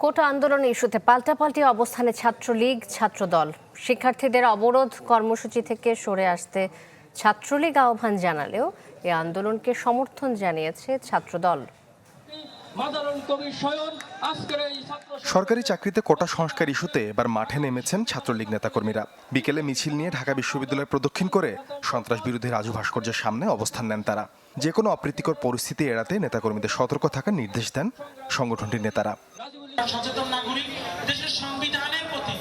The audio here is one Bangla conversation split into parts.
কোটা আন্দোলন ইস্যুতে পাল্টাপাল্টি অবস্থানে ছাত্রলীগ ছাত্রদল। শিক্ষার্থীদের অবরোধ কর্মসূচি থেকে সরে আসতে ছাত্রলীগ আহ্বান জানালেও এই আন্দোলনকে সমর্থন জানিয়েছে ছাত্রদল। সরকারি চাকরিতে কোটা সংস্কার ইস্যুতে এবার মাঠে নেমেছেন ছাত্রলীগ নেতাকর্মীরা। বিকেলে মিছিল নিয়ে ঢাকা বিশ্ববিদ্যালয় প্রদক্ষিণ করে সন্ত্রাস বিরোধী রাজু ভাস্কর্যের সামনে অবস্থান নেন তারা। যে কোনো অপ্রীতিকর পরিস্থিতি এড়াতে নেতাকর্মীদের সতর্ক থাকার নির্দেশ দেন সংগঠনটির নেতারা। সচেতন নাগরিক, দেশের সংবিধানের প্রতি,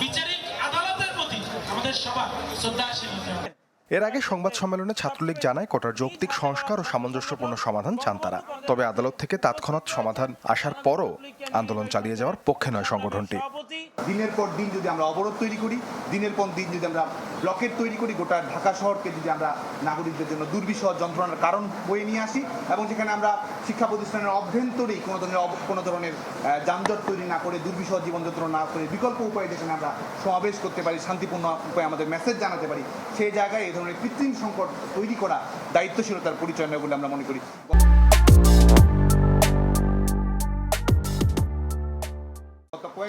বিচারিক আদালতের প্রতি আমাদের সবার শ্রদ্ধাশীল হতে হবে। এর আগে সংবাদ সম্মেলনে ছাত্রলীগ জানায় কোটার যৌক্তিক সংস্কার ও সামঞ্জস্যপূর্ণ সমাধান চান তারা। তবে আদালত থেকে তাৎক্ষণাৎ সমাধান আসার পরও আন্দোলন চালিয়ে যাওয়ার পক্ষে নয় সংগঠনটি। দিনের পর দিন যদি আমরা অবরোধ তৈরি করি, দিনের পর দিন যদি আমরা ব্লকেট তৈরি করি, গোটা ঢাকা শহরকে যদি আমরা নাগরিকদের জন্য দুর্বিষহ যন্ত্রণার কারণ বয়ে নিয়ে আসি এবং যেখানে আমরা শিক্ষা প্রতিষ্ঠানের অভ্যন্তরেই কোনো ধরনের যানজট তৈরি না করে, দুর্বিষহ জীবন যন্ত্রণা না করে বিকল্প উপায়ে যেখানে আমরা সমাবেশ করতে পারি, শান্তিপূর্ণ উপায়ে আমাদের মেসেজ জানাতে পারি, সেই জায়গায় এই ধরনের কৃত্রিম সংকট তৈরি করা দায়িত্বশীলতার পরিচয় নয় বলে আমরা মনে করি।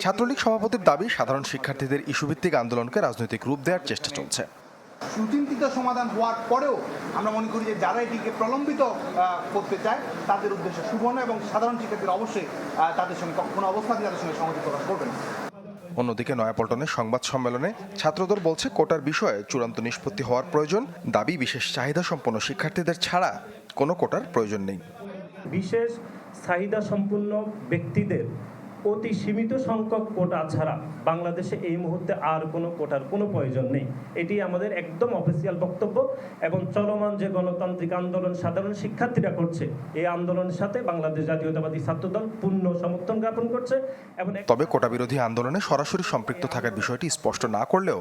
ছাত্রলীগ সভাপতির দাবি, সাধারণ শিক্ষার্থীদের ইস্যুভিত্তিক আন্দোলনকে রাজনৈতিক রূপ দেওয়ার চেষ্টা চলছে। সুচিন্তিত সমাধান হওয়ার পরেও আমরা মনে করি যে যারা এটিকে প্রলম্বিত করতে চায় তাদের উদ্দেশ্যে শুভ নয় এবং সাধারণ শিক্ষার্থীরা অবশ্যই তাদের সঙ্গে কোনো অবস্থাতে তাদের সঙ্গে সহযোগিতা প্রকাশ করবেন। অন্যদিকে নয়াপল্টনের সংবাদ সম্মেলনে ছাত্রদল বলছে, কোটার বিষয়ে চূড়ান্ত নিষ্পত্তি হওয়ার প্রয়োজন। দাবি, বিশেষ চাহিদা সম্পন্ন শিক্ষার্থীদের ছাড়া কোনো কোটার প্রয়োজন নেই। বিশেষ চাহিদা সম্পন্ন ব্যক্তিদের অতি সীমিত সংখ্যক কোটা ছাড়া বাংলাদেশে এই মুহূর্তে আর কোনো কোটার কোনো প্রয়োজন নেই। এটি আমাদের একদম অফিসিয়াল বক্তব্য এবং চলমান যে গণতান্ত্রিক আন্দোলন সাধারণ শিক্ষার্থীরা করছে, এই আন্দোলনের সাথে বাংলাদেশ জাতীয়তাবাদী ছাত্রদল পূর্ণ সমর্থন জ্ঞাপন করছে। এবং তবে কোটা বিরোধী আন্দোলনে সরাসরি সম্পৃক্ত থাকার বিষয়টি স্পষ্ট না করলেও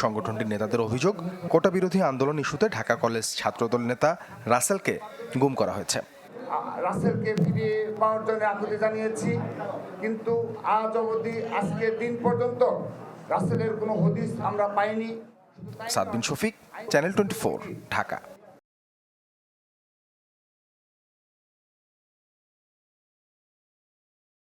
সংগঠনটির নেতাদের অভিযোগ, কোটা বিরোধী আন্দোলন ইস্যুতে ঢাকা কলেজ ছাত্রদল নেতা রাসেলকে গুম করা হয়েছে। রাসেলকে ফিরিয়ে পাওয়ার জন্য আকুতি জানিয়েছি, কিন্তু আজ অবধি আজকের দিন পর্যন্ত রাসেলের কোনো হদিস আমরা পাইনি। সাদ বিন শফিক, চ্যানেল 24, ঢাকা।